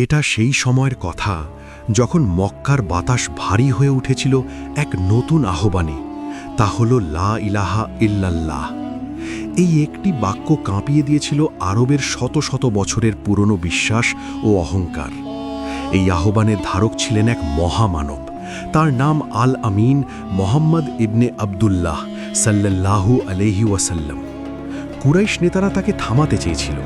এটা সেই সময়ের কথা যখন মক্কার বাতাস ভারী হয়ে উঠেছিল এক নতুন আহ্বানে, তা হল লা ইলাহা ইল্লাল্লাহ। এই একটি বাক্য কাঁপিয়ে দিয়েছিল আরবের শত শত বছরের পুরনো বিশ্বাস ও অহংকার। এই আহ্বানের ধারক ছিলেন এক মহামানব, তার নাম আল আমিন মোহাম্মদ ইবনে আবদুল্লাহ সাল্লাল্লাহু আলাইহি ওয়াসাল্লাম। কুরাইশ নেতারা তাকে থামাতে চেয়েছিল।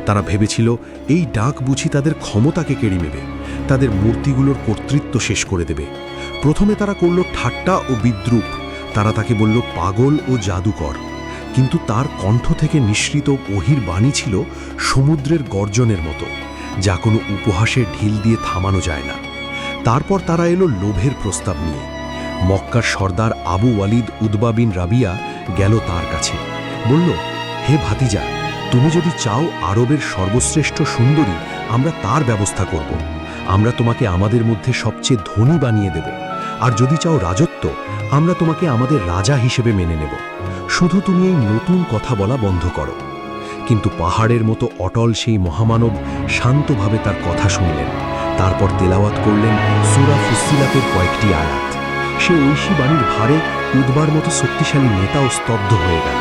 তারা ভেবেছিল এই ডাক বুঝি তাদের ক্ষমতাকে কেড়ে নেবে, তাদের মূর্তিগুলোর কর্তৃত্ব শেষ করে দেবে। প্রথমে তারা করল ঠাট্টা ও বিদ্রূপ। তারা তাকে বলল পাগল ও জাদুকর। কিন্তু তার কণ্ঠ থেকে নিঃসৃত ওহির বাণী ছিল সমুদ্রের গর্জনের মতো, যা কোনো উপহাসের ঢিল দিয়ে থামানো যায় না। তারপর তারা এলো লোভের প্রস্তাব নিয়ে। মক্কার সর্দার আবু ওয়ালিদ উতবা বিন রাবিয়া গেল তার কাছে, বলল, হে ভাতিজা, তুমি যদি চাও আরবের সর্বশ্রেষ্ঠ সুন্দরী, আমরা তার ব্যবস্থা করব। আমরা তোমাকে আমাদের মধ্যে সবচেয়ে ধনী বানিয়ে দেব। আর যদি চাও রাজত্ব, আমরা তোমাকে আমাদের রাজা হিসেবে মেনে নেব। শুধু তুমি এই নতুন কথা বলা বন্ধ করো। কিন্তু পাহাড়ের মতো অটল সেই মহামানব শান্তভাবে তার কথা শুনলেন। তারপর তেলাওয়াত করলেন সূরা ফুসসিলাতের কয়েকটি আয়াত। সে ঐশী বাণীর ভারে উতবার মতো শক্তিশালী নেতাও স্তব্ধ হয়ে গেল।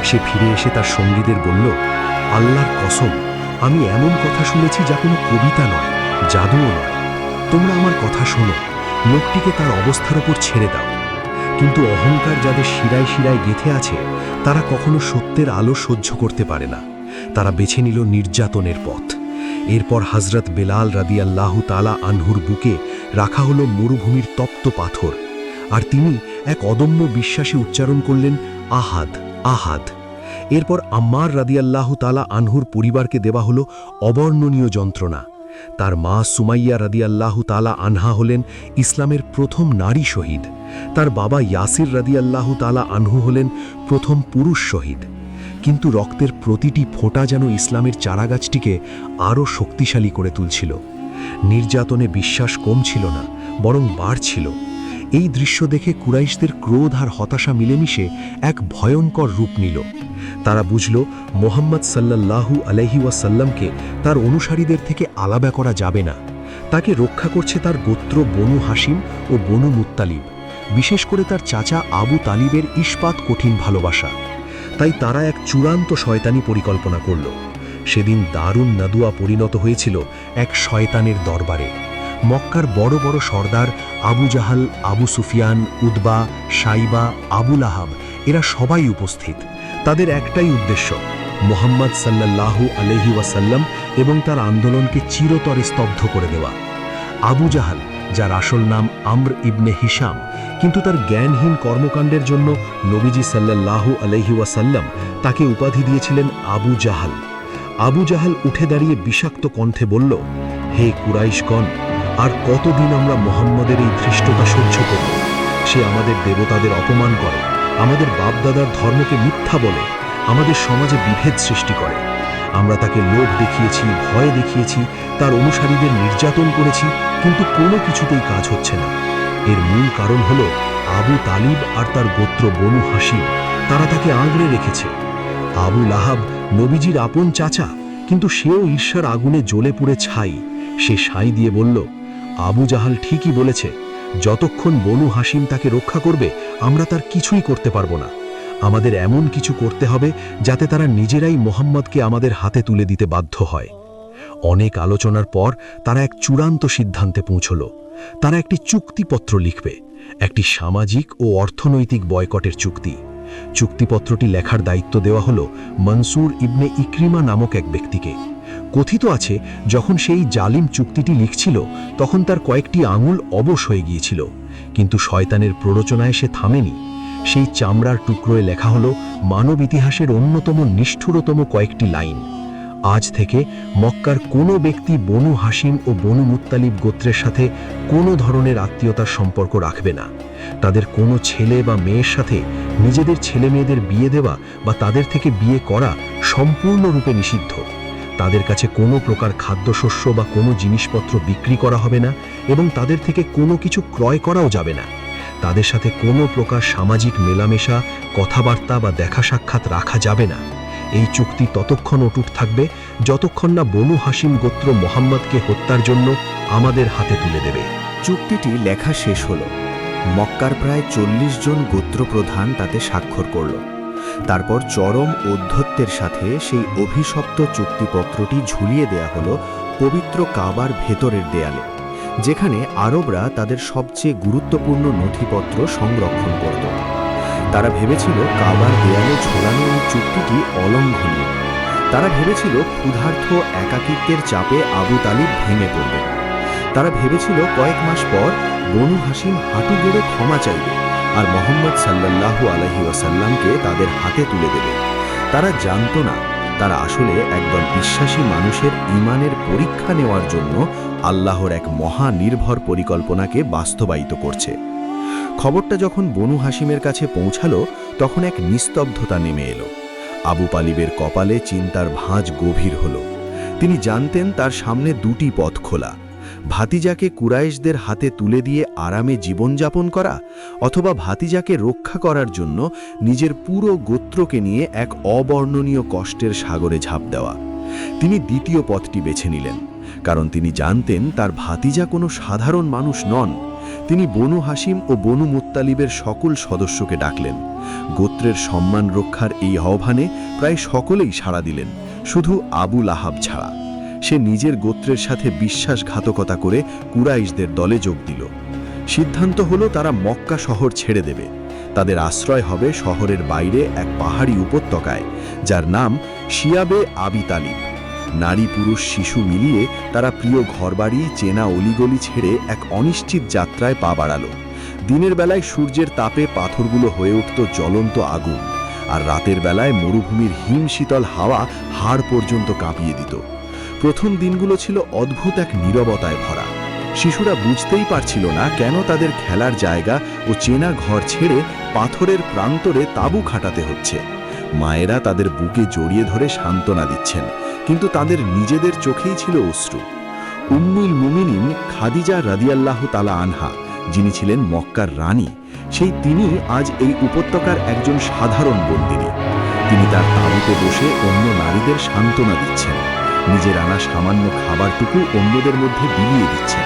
সে ফিরে এসে তার সঙ্গীদের বলল, আল্লাহর কসম, আমি এমন কথা শুনেছি যা কোনো কবিতা নয়, জাদুও নয়। তোমরা আমার কথা শোনো, লোকটিকে তার অবস্থার ওপর ছেড়ে দাও। কিন্তু অহংকার যাদের শিরায় শিরায় গেঁথে আছে, তারা কখনো সত্যের আলো সহ্য করতে পারে না। তারা বেছে নিল নির্যাতনের পথ। এরপর হযরত বেলাল রাদিয়াল্লাহু তাআলা আনহুর বুকে রাখা হলো মরুভূমির তপ্ত পাথর, আর তিনি এক অদম্য বিশ্বাসে উচ্চারণ করলেন, আহাদ আহাদ। এরপর আম্মার রাদিয়াল্লাহু তাআলা আনহুর পরিবারকে দেওয়া হলো অবর্ণনীয় যন্ত্রণা। তার মা সুমাইয়া রাদিয়াল্লাহু তাআলা আনহা হলেন ইসলামের প্রথম নারী শহীদ। তার বাবা ইয়াসির রাদিয়াল্লাহু তাআলা আনহু হলেন প্রথম পুরুষ শহীদ। কিন্তু রক্তের প্রতিটি ফোঁটা যেন ইসলামের চারাগাছটিকে আরও শক্তিশালী করে তুলছিল। নির্যাতনে বিশ্বাস কমছিল না, বরং বাড়ছিল। এই দৃশ্য দেখে কুরাইশদের ক্রোধ আর হতাশা মিলেমিশে এক ভয়ঙ্কর রূপ নিল। তারা বুঝল মোহাম্মদ সাল্লাল্লাহু আলাইহি ওয়াসাল্লামকে তার অনুসারীদের থেকে আলাদা করা যাবে না। তাকে রক্ষা করছে তার গোত্র বনু হাসিম ও বনু মুত্তালিব, বিশেষ করে তার চাচা আবু তালিবের ইস্পাত কঠিন ভালোবাসা। তাই তারা এক চূড়ান্ত শয়তানি পরিকল্পনা করল। সেদিন দারুন নাদুয়া পরিণত হয়েছিল এক শয়তানের দরবারে। মক্কার বড় বড় সর্দার আবু জাহাল, আবু সুফিয়ান, উতবা, সাইবা, আবুল আহাব, এরা সবাই উপস্থিত। তাদের একটাই উদ্দেশ্য, মোহাম্মদ সাল্লাল্লাহু আলাইহি ওয়াসাল্লাম এবং তার আন্দোলনকে চিরতরে স্তব্ধ করে দেওয়া। আবু জাহাল, যার আসল নাম আমর ইবনে হিশাম, কিন্তু তার জ্ঞানহীন কর্মকাণ্ডের জন্য নবীজি সাল্লাল্লাহু আলাইহি ওয়াসাল্লাম তাকে উপাধি দিয়েছিলেন আবু জাহাল। আবু জাহাল উঠে দাঁড়িয়ে বিষাক্ত কণ্ঠে বলল, হে কুরাইশগণ, আর কতদিন আমরা মোহাম্মদের এই ধৃষ্টতা সহ্য করব? সে আমাদের দেবতাদের অপমান করে, আমাদের বাপদাদার ধর্মকে মিথ্যা বলে, আমাদের সমাজে বিভেদ সৃষ্টি করে। আমরা তাকে লোভ দেখিয়েছি, ভয় দেখিয়েছি, তার অনুসারীদের নির্যাতন করেছি, কিন্তু কোনো কিছুতেই কাজ হচ্ছে না। এর মূল কারণ হল আবু তালিব আর তার গোত্র বনু হাসিম। তারা তাকে আঁকড়ে রেখেছে। আবু লাহাব নবীজির আপন চাচা, কিন্তু সেও ঈর্ষার আগুনে জ্বলে পুড়ে ছাই। সে সাই দিয়ে বলল, আবু জাহাল ঠিকই বলেছে, যতক্ষণ বনু হাসিম তাকে রক্ষা করবে, আমরা তার কিছুই করতে পারবো না। আমাদের এমন কিছু করতে হবে যাতে তারা নিজেরাই মোহাম্মদকে আমাদের হাতে তুলে দিতে বাধ্য হয়। অনেক আলোচনার পর তারা এক চূড়ান্ত সিদ্ধান্তে পৌঁছল। তারা একটি চুক্তিপত্র লিখবে, একটি সামাজিক ও অর্থনৈতিক বয়কটের চুক্তি। চুক্তিপত্রটি লেখার দায়িত্ব দেওয়া হল মনসুর ইবনে ইকরিমা নামক এক ব্যক্তিকে। কথিত আছে, যখন সেই জালিম চুক্তিটি লিখছিল, তখন তার কয়েকটি আঙুল অবশ হয়ে গিয়েছিল। কিন্তু শয়তানের প্ররোচনায় সে থামেনি। সেই চামড়ার টুকরোয় লেখা হলো মানব ইতিহাসের অন্যতম নিষ্ঠুরতম কয়েকটি লাইন। আজ থেকে মক্কার কোনো ব্যক্তি বনু হাসিম ও বনু মুত্তালিব গোত্রের সাথে কোনো ধরনের আত্মীয়তার সম্পর্ক রাখবে না। তাদের কোনো ছেলে বা মেয়ের সাথে নিজেদের ছেলে মেয়েদের বিয়ে দেওয়া বা তাদের থেকে বিয়ে করা সম্পূর্ণরূপে নিষিদ্ধ। তাদের কাছে কোনো প্রকার খাদ্যশস্য বা কোনো জিনিসপত্র বিক্রি করা হবে না, এবং তাদের থেকে কোনো কিছু ক্রয় করাও যাবে না। তাদের সাথে কোনো প্রকার সামাজিক মেলামেশা, কথাবার্তা বা দেখা সাক্ষাৎ রাখা যাবে না। এই চুক্তি ততক্ষণ অটুট থাকবে যতক্ষণ না বনু হাশিম গোত্র মোহাম্মদকে হত্যার জন্য আমাদের হাতে তুলে দেবে। চুক্তিটি লেখা শেষ হল। মক্কার প্রায় 40 জন গোত্রপ্রধান তাতে স্বাক্ষর করল। তারপর চরম ঔদ্ধত্যের সাথে সেই অভিশপ্ত চুক্তিপত্রটি ঝুলিয়ে দেয়া হল পবিত্র কাবার ভেতরের দেয়ালে, যেখানে আরবরা তাদের সবচেয়ে গুরুত্বপূর্ণ নথিপত্র সংরক্ষণ করত। তারা ভেবেছিল কাবার দেয়ালে ঝোলানো এই চুক্তিটি অলঙ্ঘনীয়। তারা ভেবেছিল ক্ষুধার্ত একাকিত্বের চাপে আবু তালিব ভেঙে পড়বে। তারা ভেবেছিল কয়েক মাস পর বনু হাশিম হাঁটু গেড়ে ক্ষমা চাইবে আর মুহাম্মদ সাল্লাল্লাহু আলাইহি ওয়াসাল্লামকে তাদের হাতে তুলে দেবে। তারা জানত না তারা আসলে একদল বিশ্বাসী মানুষের ঈমানের পরীক্ষা নেওয়ার জন্য আল্লাহর এক মহানির্ভর পরিকল্পনাকে বাস্তবায়িত করছে। খবরটা যখন বনু হাশিমের কাছে পৌঁছালো, তখন এক নিস্তব্ধতা নেমে এলো। আবু তালিবের কপালে চিন্তার ভাঁজ গভীর হল। তিনি জানতেন তার সামনে দুটি পথ খোলা: ভাতিজাকে কুরাইশদের হাতে তুলে দিয়ে আরামে জীবনযাপন করা, অথবা ভাতিজাকে রক্ষা করার জন্য নিজের পুরো গোত্রকে নিয়ে এক অবর্ণনীয় কষ্টের সাগরে ঝাঁপ দেওয়া। তিনি দ্বিতীয় পথটি বেছে নিলেন, কারণ তিনি জানতেন তার ভাতিজা কোনো সাধারণ মানুষ নন। তিনি বনু হাশিম ও বনু মুত্তালিবের সকল সদস্যকে ডাকলেন। গোত্রের সম্মান রক্ষার এই আহ্বানে প্রায় সকলেই সাড়া দিলেন, শুধু আবু লাহাব ছাড়া। সে নিজের গোত্রের সাথে বিশ্বাসঘাতকতা করে কুরাইশদের দলে যোগ দিল। সিদ্ধান্ত হলো তারা মক্কা শহর ছেড়ে দেবে। তাদের আশ্রয় হবে শহরের বাইরে এক পাহাড়ি উপত্যকায়, যার নাম শিয়াবে আবি তালিব। নারী পুরুষ শিশু মিলিয়ে তারা প্রিয় ঘরবাড়ি, চেনা অলিগলি ছেড়ে এক অনিশ্চিত যাত্রায় পা বাড়ালো। দিনের বেলায় সূর্যের তাপে পাথরগুলো হয়ে উঠত জ্বলন্ত আগুন, আর রাতের বেলায় মরুভূমির হিম শীতল হাওয়া হাড় পর্যন্ত কাঁপিয়ে দিত। প্রথম দিনগুলো ছিল অদ্ভুত এক নীরবতায় ভরা। শিশুরা বুঝতেই পারছিল না কেন তাদের খেলার জায়গা ও চেনা ঘর ছেড়ে পাথরের প্রান্তরে তাঁবু খাটাতে হচ্ছে। মায়েরা তাদের বুকে জড়িয়ে ধরে সান্ত্বনা দিচ্ছেন, কিন্তু তাদের নিজেদের চোখেই ছিল অশ্রু। উম্মুল মুমিনিন খাদিজা রাদিয়াল্লাহু তাআলা আনহা, যিনি ছিলেন মক্কার রানী, তিনি আজ এই উপত্যকার একজন সাধারণ বন্দিনী। তিনি তার তাঁবুতে বসে অন্য নারীদের সান্ত্বনা দিচ্ছেন, নিজের আনা সামান্য খাবারটুকু অন্যদের মধ্যে বিলিয়ে দিচ্ছেন।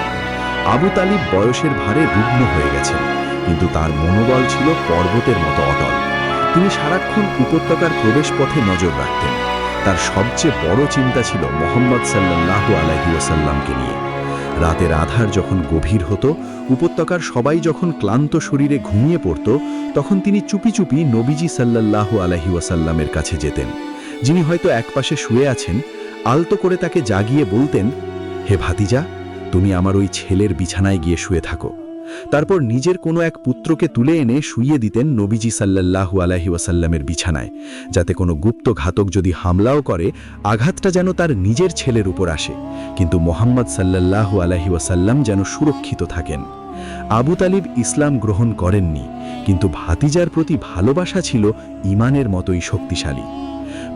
আবু তালিব বয়সের ভারে রুগ্ন হয়ে গেছেন, কিন্তু তার মনোবল ছিল পর্বতের মতো অটল। তিনি সারাক্ষণ উপত্যকার প্রবেশপথে নজর রাখতেন। তার সবচেয়ে বড় চিন্তা ছিল মুহাম্মদ সাল্লাল্লাহু আলাইহি ওয়াসাল্লামকে নিয়ে। রাতের আধার যখন গভীর হতো, উপত্যকার সবাই যখন ক্লান্ত শরীরে ঘুমিয়ে পড়ত, তখন তিনি চুপি চুপি নবীজি সাল্লাল্লাহু আলাইহি ওয়াসাল্লামের কাছে যেতেন, যিনি হয়তো একপাশে শুয়ে আছেন। আলতো করে তাকে জাগিয়ে বলতেন, হে ভাতিজা, তুমি আমার ওই ছেলের বিছানায় গিয়ে শুয়ে থাকো। তারপর নিজের কোনো এক পুত্রকে তুলে এনে শুইয়ে দিতেন নবীজি সাল্লাল্লাহু আলাইহি ওয়াসাল্লামের বিছানায়, যাতে কোনো গুপ্ত ঘাতক যদি হামলাও করে, আঘাতটা যেন তার নিজের ছেলের উপর আসে, কিন্তু মুহাম্মদ সাল্লাল্লাহু আলাইহি ওয়াসাল্লাম যেন সুরক্ষিত থাকেন। আবু তালিব ইসলাম গ্রহণ করেননি, কিন্তু ভাতিজার প্রতি ভালোবাসা ছিল ঈমানের মতোই শক্তিশালী।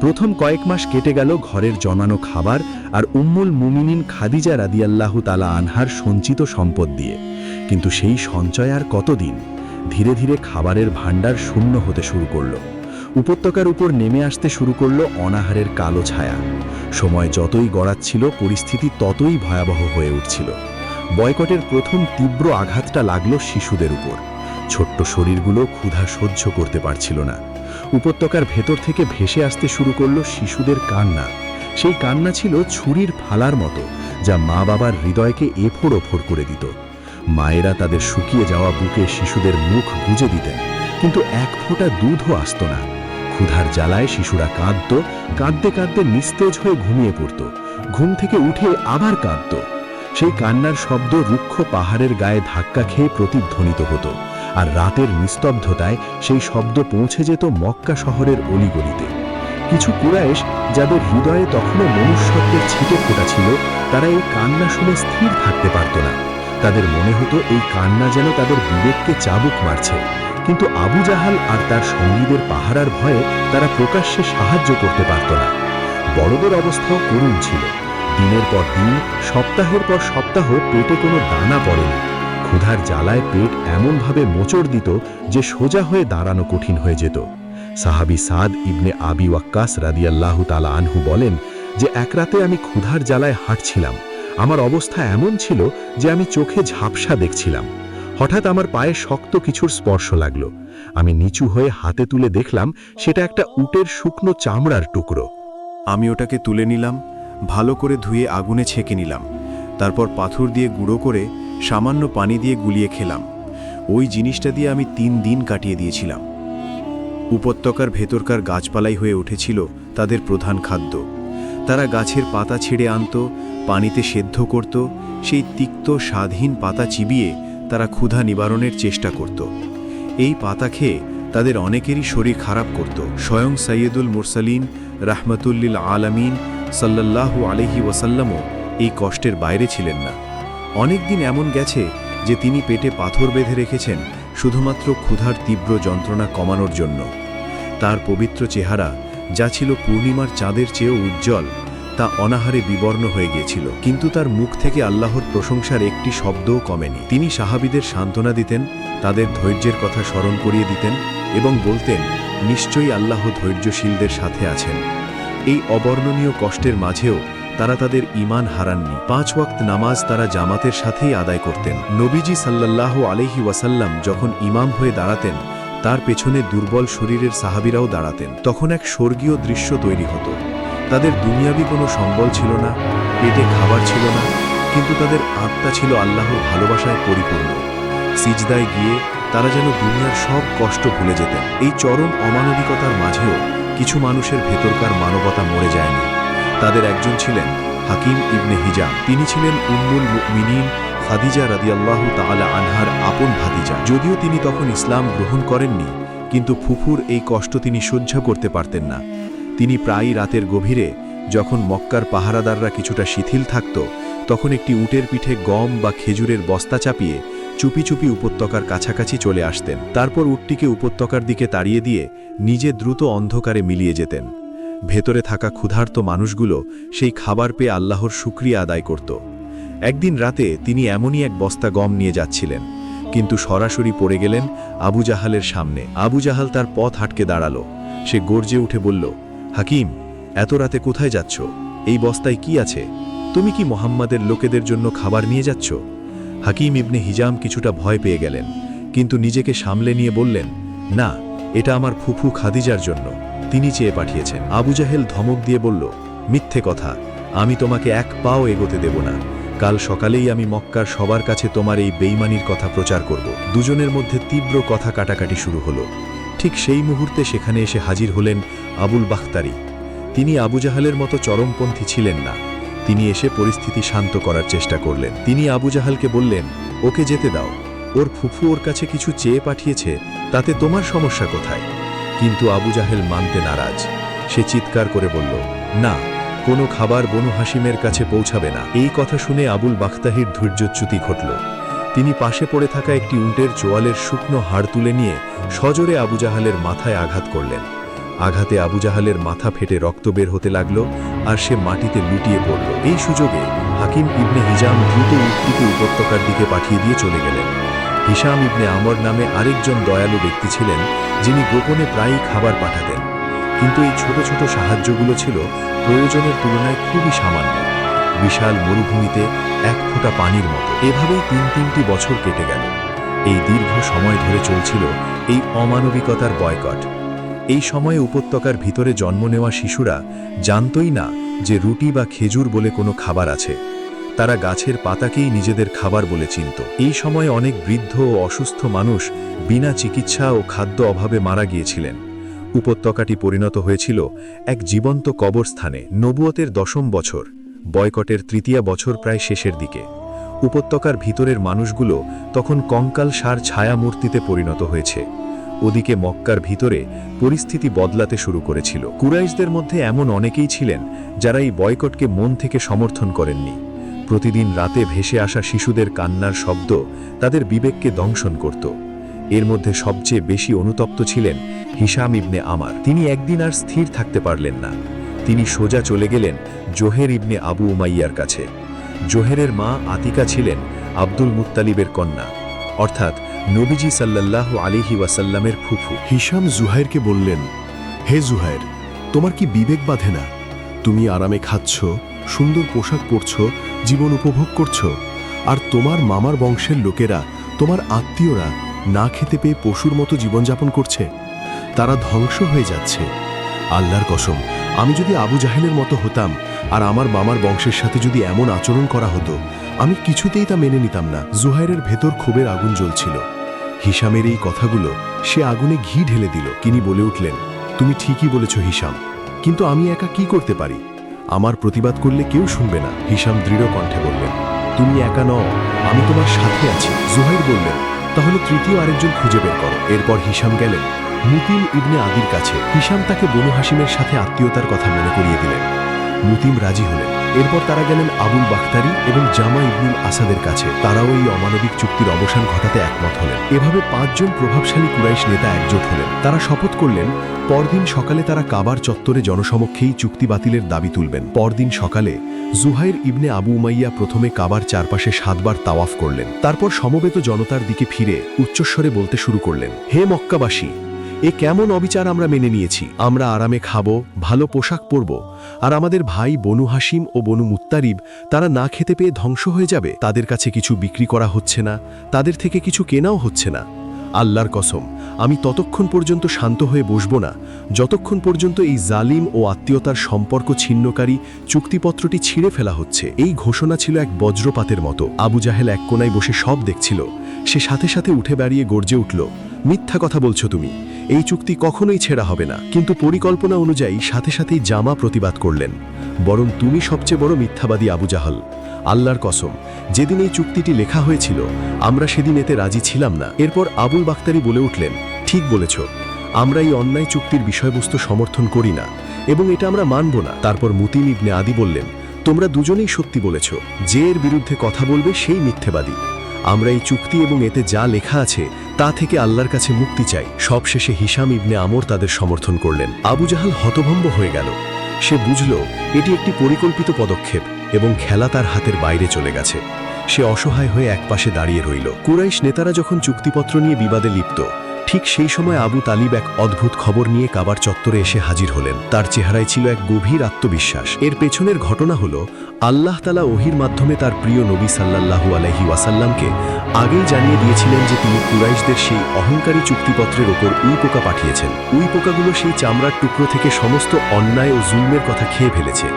প্রথম কয়েক মাস কেটে গেল ঘরের জমানো খাবার আর উম্মুল মুমিনিন খাদিজা রাদিয়াল্লাহু তাআলা আনহার সঞ্চিত সম্পদ দিয়ে। কিন্তু সেই সঞ্চয় আর কতদিন? ধীরে ধীরে খাবারের ভাণ্ডার শূন্য হতে শুরু করলো। উপত্যকার উপর নেমে আসতে শুরু করলো অনাহারের কালো ছায়া। সময় যতই গড়াচ্ছিল, পরিস্থিতি ততই ভয়াবহ হয়ে উঠছিল। বয়কটের প্রথম তীব্র আঘাতটা লাগলো শিশুদের উপর। ছোট্ট শরীরগুলো ক্ষুধা সহ্য করতে পারছিল না। উপত্যকার ভেতর থেকে ভেসে আসতে শুরু করলো শিশুদের কান্না। সেই কান্না ছিল ছুরির ফালার মতো, যা মা বাবার হৃদয়কে এফোড় ওফোড় করে দিত। মায়েরা তাদের শুকিয়ে যাওয়া বুকে শিশুদের মুখ গুজে দিতেন, কিন্তু এক ফোঁটা দুধও আসত না। ক্ষুধার জ্বালায় শিশুরা কাঁদত, কাঁদতে কাঁদতে নিস্তেজ হয়ে ঘুমিয়ে পড়ত। ঘুম থেকে উঠে আবার কাঁদত। সেই কান্নার শব্দ রুক্ষ পাহাড়ের গায়ে ধাক্কা খেয়ে প্রতিধ্বনিত হতো, আর রাতের নিস্তব্ধতায় সেই শব্দ পৌঁছে যেত মক্কা শহরের অলিগলিতে। কিছু কুরাইশ, যাদের হৃদয়ে তখনও মনুষ্যত্বের ছিটে ফোটা ছিল, তারা এই কান্না শুনে স্থির থাকতে পারত না। তাদের মনে হতো এই কান্না যেন তাদের বিবেককে চাবুক মারছে। কিন্তু আবু জাহাল আর তার সঙ্গীদের পাহারার ভয়ে তারা প্রকাশ্যে সাহায্য করতে পারত না। বড়দের অবস্থাও করুণ ছিল। দিনের পর দিন, সপ্তাহের পর সপ্তাহ পেটে কোনো দানা পড়েনি। ক্ষুধার জ্বালায় পেট এমনভাবে মোচড় দিত যে সোজা হয়ে দাঁড়ানো কঠিন হয়ে যেত। সাহাবী সাদ ইবনে আবি ওয়াক্কাস রাদিয়াল্লাহু তাআলা আনহু বলেন যে এক রাতে আমি ক্ষুধার জ্বালায় হাঁটছিলাম। আমার অবস্থা এমন ছিল যে আমি চোখে ঝাপসা দেখছিলাম। হঠাৎ আমার পায়ে শক্ত কিছুর স্পর্শ লাগলো। আমি নিচু হয়ে হাতে তুলে দেখলাম সেটা একটা উটের শুকনো চামড়ার টুকরো। আমি ওটাকে তুলে নিলাম, ভালো করে ধুয়ে আগুনে ছেঁকে নিলাম, তারপর পাথর দিয়ে গুঁড়ো করে সামান্য পানি দিয়ে গুলিয়ে খেলাম। ওই জিনিসটা দিয়ে আমি 3 দিন কাটিয়ে দিয়েছিলাম। উপত্যকার ভেতরকার গাছপালাই হয়ে উঠেছিল তাদের প্রধান খাদ্য। তারা গাছের পাতা ছিঁড়ে আনত, পানিতে সেদ্ধ করত, সেই তিক্ত স্বাদহীন পাতা চিবিয়ে তারা ক্ষুধা নিবারণের চেষ্টা করত। এই পাতা খেয়ে তাদের অনেকেরই শরীর খারাপ করত। স্বয়ং সৈয়দুল মুরসালিন রাহমাতুল্লিল আলামিন সাল্লাল্লাহু আলাইহি ওয়াসাল্লামও এই কষ্টের বাইরে ছিলেন না। অনেক দিন এমন গেছে যে তিনি পেটে পাথর বেঁধে রেখেছেন শুধুমাত্র ক্ষুধার তীব্র যন্ত্রণা কমানোর জন্য। তার পবিত্র চেহারা, যা ছিল পূর্ণিমার চাঁদের চেয়েও উজ্জ্বল, তা অনাহারে বিবর্ণ হয়ে গিয়েছিল, কিন্তু তার মুখ থেকে আল্লাহর প্রশংসার একটি শব্দও কমেনি। তিনি সাহাবীদের সান্ত্বনা দিতেন, তাদের ধৈর্যের কথা স্মরণ করিয়ে দিতেন এবং বলতেন, নিশ্চয়ই আল্লাহ ধৈর্যশীলদের সাথে আছেন। এই অবর্ণনীয় কষ্টের মাঝেও তারা তাদের ঈমান হারাননি। 5 ওয়াক্ত নামাজ তারা জামাতের সাথেই আদায় করতেন। নবীজি সাল্লাল্লাহু আলাইহি ওয়াসাল্লাম যখন ইমাম হয়ে দাঁড়াতেন, তার পেছনে দুর্বল শরীরের সাহাবীরাও দাঁড়াতেন। তখন এক স্বর্গীয় দৃশ্য তৈরি হতো। তাদের দুনিয়াবি কোনো সম্বল ছিল না, পেটে খাবার ছিল না, কিন্তু তাদের আত্মা ছিল আল্লাহর ভালোবাসায় পরিপূর্ণ। সিজদায় গিয়ে তারা যেন দুনিয়ার সব কষ্ট ভুলে যেতেন। এই চরম অমানবিকতার মাঝেও কিছু মানুষের ভেতরকার মানবতা মরে যায়নি। তাদের একজন ছিলেন হাকিম ইবনে হিজাম। তিনি ছিলেন উম্মুল মুমিনিন খাদিজা রাদিয়াল্লাহু তাআলা আনহার আপন ভাতিজা। যদিও তিনি তখন ইসলাম গ্রহণ করেননি, কিন্তু ফুফুর এই কষ্ট তিনি সহ্য করতে পারতেন না। তিনি প্রায়ই রাতের গভীরে, যখন মক্কার পাহারাদাররা কিছুটা শিথিল থাকত, তখন একটি উটের পিঠে গম বা খেজুরের বস্তা চাপিয়ে চুপি চুপি উপত্যকার কাছাকাছি চলে আসতেন। তারপর উটটিকে উপত্যকার দিকে তাড়িয়ে দিয়ে নিজে দ্রুত অন্ধকারে মিলিয়ে যেতেন। ভেতরে থাকা ক্ষুধার্ত মানুষগুলো সেই খাবার পেয়ে আল্লাহর শুকরিয়া আদায় করত। একদিন রাতে তিনি এমনই এক বস্তা গম নিয়ে যাচ্ছিলেন, কিন্তু সরাসরি পড়ে গেলেন আবু জাহালের সামনে। আবু জাহাল তার পথ আটকে দাঁড়ালো। সে গর্জে উঠে বলল, হাকিম, এত রাতে কোথায় যাচ্ছ? এই বস্তায় কি আছে? তুমি কি মুহাম্মাদের লোকেদের জন্য খাবার নিয়ে যাচ্ছ? হাকিম ইবনে হিজাম কিছুটা ভয় পেয়ে গেলেন, কিন্তু নিজেকে সামলে নিয়ে বললেন, না, এটা আমার ফুফু খাদিজার জন্য, তিনি চেয়ে পাঠিয়েছেন। আবু জাহেল ধমক দিয়ে বলল, মিথ্যে কথা, আমি তোমাকে এক পাও এগোতে দেব না। কাল সকালেই আমি মক্কার সবার কাছে তোমার এই বেঈমানির কথা প্রচার করব। দুজনের মধ্যে তীব্র কথা কাটাকাটি শুরু হলো। ঠিক সেই মুহূর্তে সেখানে এসে হাজির হলেন আবুল বাখতারি। তিনি আবু জাহালের মতো চরমপন্থী ছিলেন না। তিনি এসে পরিস্থিতি শান্ত করার চেষ্টা করলেন। তিনি আবু জাহালকে বললেন, ওকে যেতে দাও, ওর ফুফু ওর কাছে কিছু চেয়ে পাঠিয়েছে, তাতে তোমার সমস্যা কোথায়? কিন্তু আবু জাহেল মানতে নারাজ। সে চিৎকার করে বলল, না, কোনো খাবার বনু হাসিমের কাছে পৌঁছাবে না। এই কথা শুনে আবুল বাখতাহির ধৈর্যচ্যুতি ঘটল। তিনি পাশে পড়ে থাকা একটি উটের চোয়ালের শুকনো হাড় তুলে নিয়ে সজোরে আবু জাহালের মাথায় আঘাত করলেন। আঘাতে আবু জাহালের মাথা ফেটে রক্ত বের হতে লাগলো, আর সে মাটিতে লুটিয়ে পড়ল। এই সুযোগে হাকিম ইবনে হিজাম দ্রুত উটটিকে উপত্যকার দিকে পাঠিয়ে দিয়ে চলে গেলেন। হিশাম ইবনে আমর নামে আরেকজন দয়ালু ব্যক্তি ছিলেন, যিনি গোপনে প্রায়ই খাবার পাঠাতেন, কিন্তু এই ছোট ছোট সাহায্যগুলো ছিল প্রয়োজনের তুলনায় খুবই সামান্য। বিশাল মরুভূমিতে এক ফোঁটা পানির মতো। এভাবেই 3টি বছর কেটে গেল। এই দীর্ঘ সময় ধরে চলছিল এই অমানবিকতার বয়কট। এই সময়ে উপত্যকার ভিতরে জন্ম নেওয়া শিশুরা জানতই না যে রুটি বা খেজুর বলে কোনো খাবার আছে। তারা গাছের পাতাকেই নিজেদের খাবার বলে চিনত। এই সময়ে অনেক বৃদ্ধ ও অসুস্থ মানুষ বিনা চিকিৎসা ও খাদ্য অভাবে মারা গিয়েছিলেন। উপত্যকাটি পরিণত হয়েছিল এক জীবন্ত কবরস্থানে। নবুয়তের 10ম বছর, বয়কটের 3য় বছর প্রায় শেষের দিকে। উপত্যকার ভিতরের মানুষগুলো তখন কঙ্কাল সার ছায়া মূর্তিতে পরিণত হয়েছে। ওদিকে মক্কার ভিতরে পরিস্থিতি বদলাতে শুরু করেছিল। কুরাইশদের মধ্যে এমন অনেকেই ছিলেন যারা এই বয়কটকে মন থেকে সমর্থন করেননি। প্রতিদিন রাতে ভেসে আসা শিশুদের কান্নার শব্দ তাদের বিবেককে দংশন করত। এর মধ্যে সবচেয়ে বেশি অনুতপ্ত ছিলেন হিশাম ইবনে আমার। তিনি একদিন আর স্থির থাকতে পারলেন না। তিনি সোজা চলে গেলেন জোহের ইবনে আবু উমাইয়ার কাছে। জোহেরের মা আতিকা ছিলেন আব্দুল মুত্তালিবের কন্যা, অর্থাৎ নবীজি সাল্লাল্লাহু আলাইহি ওয়াসাল্লামের ফুফু। হিশাম জুহাইরকে বললেন, হে জুহায়ের, তোমার কি বিবেক বাঁধে না? তুমি আরামে খাচ্ছ, সুন্দর পোশাক পরছ, জীবন উপভোগ করছ, আর তোমার মামার বংশের লোকেরা, তোমার আত্মীয়রা না খেতে পেয়ে পশুর মতো জীবনযাপন করছে। তারা ধ্বংস হয়ে যাচ্ছে। আল্লাহর কসম, আমি যদি আবু জাহেলের মতো হতাম আর আমার মামার বংশের সাথে যদি এমন আচরণ করা হতো, আমি কিছুতেই তা মেনে নিতাম না। জুহাইরের ভেতর ক্ষোভের আগুন জ্বলছিল। হিশামের এই কথাগুলো সে আগুনে ঘি ঢেলে দিল। তিনি বলে উঠলেন, তুমি ঠিকই বলেছ হিশাম, কিন্তু আমি একা কি করতে পারি? আমার প্রতিবাদ করলে কেউ শুনবে না। হিশাম দৃঢ় কণ্ঠে বললেন, তুমি একা নও, আমি তোমার সাথে আছি। জুহাইর বললেন, তাহলে তৃতীয় আরেকজন খুঁজে বের করো। এরপর হিশাম গেলেন মুতিম ইবনে আদির কাছে। হিশাম তাকে বনু হাসিমের সাথে আত্মীয়তার কথা মনে করিয়ে দিলেন। মুতিম রাজি হলেন। এরপর তারা গেলেন আবুল বাখতারি এবং জামা ইবনুল আসাদের কাছে। তারাও এই অমানবিক চুক্তির অবসান ঘটাতে একমত হলেন। এভাবে 5 জন প্রভাবশালী কুরাইশ নেতা একজোট হলেন। তারা শপথ করলেন পরদিন সকালে তারা কাবার চত্বরে জনসমক্ষেই চুক্তি বাতিলের দাবি তুলবেন। পরদিন সকালে জুহাইর ইবনে আবু উমাইয়া প্রথমে কাবার চারপাশে 7 বার তাওয়াফ করলেন। তারপর সমবেত জনতার দিকে ফিরে উচ্চস্বরে বলতে শুরু করলেন, হে মক্কাবাসী, এ কেমন অবিচার আমরা মেনে নিয়েছি? আমরা আরামে খাবো, ভালো পোশাক পরব, আর আমাদের ভাই বনু হাসিম ও বনু মুত্তারিব তারা না খেতে পেয়ে ধ্বংস হয়ে যাবে। তাদের কাছে কিছু বিক্রি করা হচ্ছে না, তাদের থেকে কিছু কেনাও হচ্ছে না। আল্লাহর কসম, আমি ততক্ষণ পর্যন্ত শান্ত হয়ে বসব না যতক্ষণ পর্যন্ত এই জালিম ও আত্মীয়তার সম্পর্ক ছিন্নকারী চুক্তিপত্রটি ছিঁড়ে ফেলা হচ্ছে। এই ঘোষণা ছিল এক বজ্রপাতের মতো। আবু জাহেল এক কোনায় বসে সব দেখছিল। সে সাথে সাথে উঠে দাঁড়িয়ে গর্জে উঠল, মিথ্যা কথা বলছো তুমি, এই চুক্তি কখনোই ছেড়া হবে না। কিন্তু পরিকল্পনা অনুযায়ী সাথে সাথেই জামা প্রতিবাদ করলেন, বরং তুমি সবচেয়ে বড় মিথ্যাবাদী আবু জাহল। আল্লাহর কসম, যেদিন এই চুক্তিটি লেখা হয়েছিল আমরা সেদিন এতে রাজি ছিলাম না। এরপর আবুল বাখতারি বলে উঠলেন, ঠিক বলেছ, আমরা এই অন্যায় চুক্তির বিষয়বস্তু সমর্থন করি না এবং এটা আমরা মানব না। তারপর মুতিম ইবনে আদি বললেন, তোমরা দুজনেই সত্যি বলেছ, যে এর বিরুদ্ধে কথা বলবে সেই মিথ্যেবাদী। আমরা এই চুক্তি এবং এতে যা লেখা আছে তা থেকে আল্লাহর কাছে মুক্তি চাই। সবশেষে হিশাম ইবনে আমর তাদের সমর্থন করলেন। আবু জাহাল হতভম্ব হয়ে গেল। সে বুঝল এটি একটি পরিকল্পিত পদক্ষেপ এবং খেলা তার হাতের বাইরে চলে গেছে। সে অসহায় হয়ে একপাশে দাঁড়িয়ে রইল। কুরাইশ নেতারা যখন চুক্তিপত্র নিয়ে বিবাদে লিপ্ত, ঠিক সেই সময় আবু তালিব এক অদ্ভুত খবর নিয়ে কাবার চত্বরে এসে হাজির হলেন। তার চেহারায় ছিল এক গভীর আত্মবিশ্বাস। এর পেছনের ঘটনা হল, আল্লাহ তাআলা ওহির মাধ্যমে তার প্রিয় নবী সাল্লাল্লাহু আলাইহি ওয়াসাল্লামকে আগেই জানিয়ে দিয়েছিলেন যে তিনি কুরাইশদের সেই অহংকারী চুক্তিপত্রের ওপর উইপোকা পাঠিয়েছেন। উইপোকাগুলো সেই চামড়ার টুকরো থেকে সমস্ত অন্যায় ও জুলমের কথা খেয়ে ফেলেছে।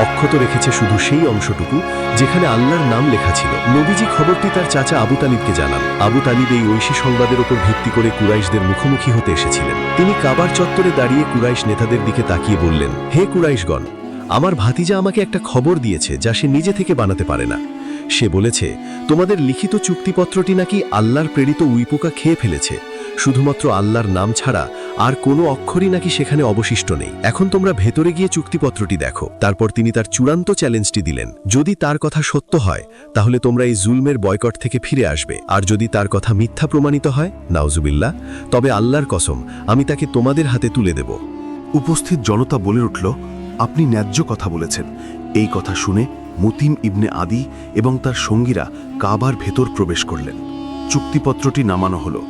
অক্ষত রেখেছে শুধু সেই অংশটুকু যেখানে আল্লাহর নাম লেখা ছিল। নবীজি খবরটি তার চাচা আবু তালিবকে জানান। আবু তালিব এই ঐশী সংবাদের ওপর ভিত্তি করে কুরাইশদের মুখোমুখি হতে এসেছিলেন। তিনি কাবার চত্বরে দাঁড়িয়ে কুরাইশ নেতাদের দিকে তাকিয়ে বললেন, হে কুরাইশগণ, আমার ভাতিজা আমাকে একটা খবর দিয়েছে যা সে নিজে থেকে বানাতে পারে না। সে বলেছে তোমাদের লিখিত চুক্তিপত্রটি নাকি আল্লাহর প্রেরিত উইপোকা খেয়ে ফেলেছে। শুধুমাত্র আল্লাহর নাম ছাড়া আর কোনো অক্ষরই নাকি সেখানে অবশিষ্ট নেই। এখন তোমরা ভেতরে গিয়ে চুক্তিপত্রটি দেখো। তারপর তিনি তার চূড়ান্ত চ্যালেঞ্জটি দিলেন, যদি তার কথা সত্য হয় তাহলে তোমরা এই জুলমের বয়কট থেকে ফিরে আসবে, আর যদি তার কথা মিথ্যা প্রমাণিত হয়, নাউজুবিল্লাহ, তবে আল্লাহর কসম আমি তাকে তোমাদের হাতে তুলে দেব। উপস্থিত জনতা বলে উঠল, আপনি ন্যায্য কথা বলেছেন। এই কথা শুনে মুতিম ইবনে আদি এবং তার সঙ্গীরা কাবার ভেতর প্রবেশ করলেন। চুক্তিপত্রটি নামানো হলো।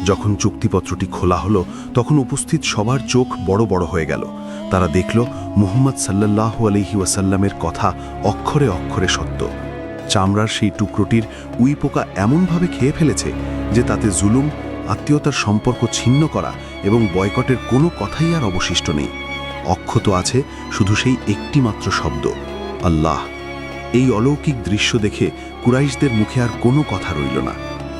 যখন চুক্তিপত্রটি খোলা হলো তখন উপস্থিত সবার চোখ বড় বড় হয়ে গেল। তারা দেখল মুহাম্মদ সাল্লাল্লাহু আলাইহি ওয়াসাল্লামের কথা অক্ষরে অক্ষরে সত্য। চামড়ার সেই টুকরোটির উইপোকা এমনভাবে খেয়ে ফেলেছে যে তাতে জুলুম, আত্মীয়তার সম্পর্ক ছিন্ন করা এবং বয়কটের কোনো কথাই আর অবশিষ্ট নেই। অক্ষত আছে শুধু সেই একটি মাত্র শব্দ, আল্লাহ। এই অলৌকিক দৃশ্য দেখে কুরাইশদের মুখে আর কোনো কথা রইল না।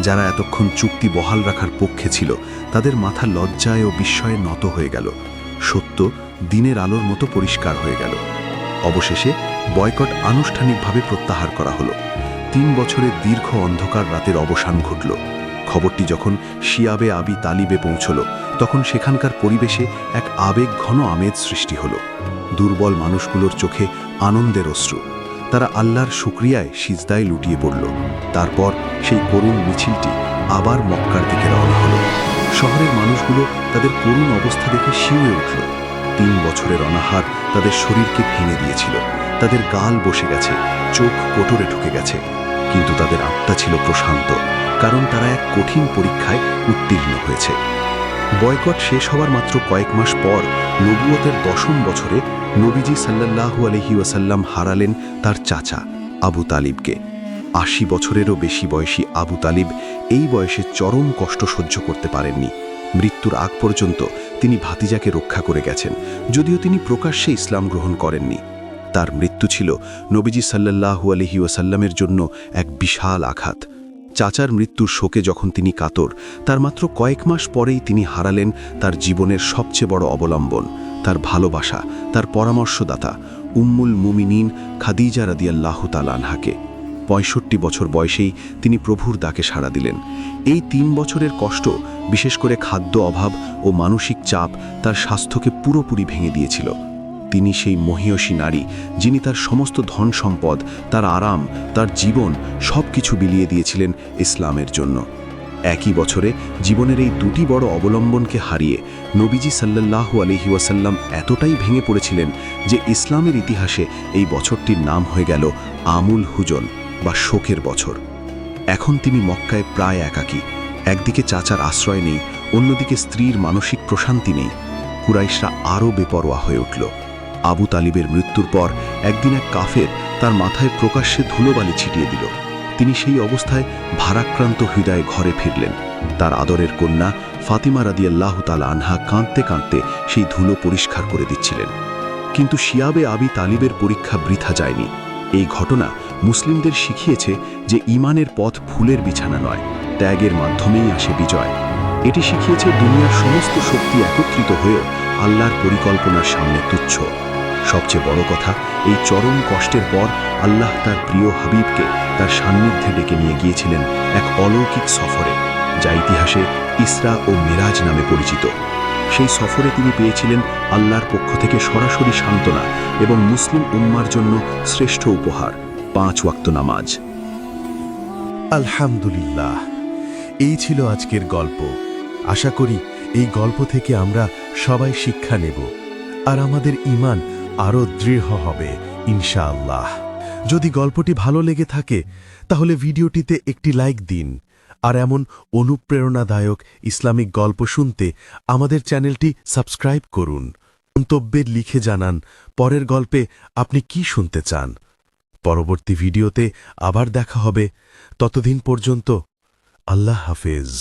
যারা এতক্ষণ চুক্তি বহাল রাখার পক্ষে ছিল তাদের মাথা লজ্জায় ও বিস্ময়ে নত হয়ে গেল। সত্য দিনের আলোর মতো পরিষ্কার হয়ে গেল। অবশেষে বয়কট আনুষ্ঠানিকভাবে প্রত্যাহার করা হলো। 3 বছরের দীর্ঘ অন্ধকার রাতের অবসান ঘটল। খবরটি যখন শিয়াবে আবি তালিবে পৌঁছল তখন সেখানকার পরিবেশে এক আবেগঘন আমেজ সৃষ্টি হলো। দুর্বল মানুষগুলোর চোখে আনন্দের অশ্রু। তারা আল্লাহর শুকরিয়ায় সিজদায় লুটিয়ে পড়ল। তারপর সেই করুণ মিছিলটি আবার মক্কার দিকে রওনা হলো। শহরের মানুষগুলো তাদের করুণ অবস্থা দেখে শিউরে উঠল। 3 বছরের অনাহার তাদের শরীরকে ভেঙে দিয়েছিল। তাদের গাল বসে গেছে, চোখ কোটরে ঢুকে গেছে, কিন্তু তাদের আত্মা ছিল প্রশান্ত, কারণ তারা এক কঠিন পরীক্ষায় উত্তীর্ণ হয়েছে। বয়কট শেষ হওয়ার মাত্র কয়েক মাস পর নবুয়তের 10ম বছরে নবীজি সাল্লাল্লাহু আলাইহি ওয়াসাল্লাম হারালেন তার চাচা আবু তালিবকে। 80 বছরেরও বেশি বয়সী আবু তালিব এই বয়সে চরম কষ্ট সহ্য করতে পারেননি। মৃত্যুর আগ পর্যন্ত তিনি ভাতিজাকে রক্ষা করে গেছেন, যদিও তিনি প্রকাশ্যে ইসলাম গ্রহণ করেননি। তার মৃত্যু ছিল নবীজি সাল্লাল্লাহু আলাইহি ওয়াসাল্লামের জন্য এক বিশাল আঘাত। চাচার মৃত্যুর শোকে যখন তিনি কাতর, তার মাত্র কয়েক মাস পরেই তিনি হারালেন তার জীবনের সবচেয়ে বড় অবলম্বন, তার ভালোবাসা, তার পরামর্শদাতা উম্মুল মুমিনিন খাদিজা রাদিয়াল্লাহু তাআলা আনহাকে। 65 বছর বয়সেই তিনি প্রভুর ডাকে সাড়া দিলেন। এই 3 বছরের কষ্ট, বিশেষ করে খাদ্য অভাব ও মানসিক চাপ, তার স্বাস্থ্যকে পুরোপুরি ভেঙে দিয়েছিল। তিনি সেই মহিয়সী নারী যিনি তার সমস্ত ধন সম্পদ, তার আরাম, তার জীবন সব কিছু বিলিয়ে দিয়েছিলেন ইসলামের জন্য। একই বছরে জীবনের এই দুটি বড় অবলম্বনকে হারিয়ে নবীজি সাল্লাল্লাহু আলাইহি ওয়াসাল্লাম এতটাই ভেঙে পড়েছিলেন যে ইসলামের ইতিহাসে এই বছরটির নাম হয়ে গেল আমুল হুজন বা শোকের বছর। এখন তিনি মক্কায় প্রায় একাকী। একদিকে চাচার আশ্রয় নেই, অন্যদিকে স্ত্রীর মানসিক প্রশান্তি নেই। কুরাইশরা আরও বেপরোয়া হয়ে উঠল। আবু তালিবের মৃত্যুর পর একদিন এক কাফের তার মাথায় প্রকাশ্যে ধুলোবালি ছিটিয়ে দিল। তিনি সেই অবস্থায় ভারাক্রান্ত হৃদয়ে ঘরে ফিরলেন। তার আদরের কন্যা ফাতিমা রাদিয়াল্লাহু তাআলা আনহা কাঁদতে কাঁদতে সেই ধুলো পরিষ্কার করে দিচ্ছিলেন। কিন্তু শিয়াবে আবি তালিবের পরীক্ষা বৃথা যায়নি। এই ঘটনা মুসলিমদের শিখিয়েছে যে ঈমানের পথ ফুলের বিছানা নয়, ত্যাগের মাধ্যমেই আসে বিজয়। এটি শিখিয়েছে দুনিয়ার সমস্ত শক্তি একত্রিত হয়েও আল্লাহর পরিকল্পনার সামনে তুচ্ছ। সবচেয়ে বড় কথা, এই চরম কষ্টের পর আল্লাহ তার প্রিয় হাবিবকে তার সান্নিধ্যে ডেকে নিয়ে গিয়েছিলেন এক অলৌকিক সফরে, যা ইতিহাসে ইসরা ও মিরাজ নামে পরিচিত। সেই সফরে তিনি পেয়েছিলেন আল্লাহর পক্ষ থেকে সরাসরি সান্ত্বনা এবং মুসলিম উম্মার জন্য শ্রেষ্ঠ উপহার, 5 ওয়াক্ত নামাজ। আলহামদুলিল্লাহ, এই ছিল আজকের গল্প। আশা করি এই গল্প থেকে আমরা সবাই শিক্ষা নেব আর আমাদের ঈমান আরও দৃঢ় হবে ইনশাআল্লাহ। যদি গল্পটি ভালো লেগে থাকে তাহলে ভিডিওটিতে একটি লাইক দিন, আর এমন অনুপ্রেরণাদায়ক ইসলামিক গল্প শুনতে আমাদের চ্যানেলটি সাবস্ক্রাইব করুন। মন্তব্যে লিখে জানান পরের গল্পে আপনি কি শুনতে চান। পরবর্তী ভিডিওতে আবার দেখা হবে। ততদিন পর্যন্ত আল্লাহ হাফেজ।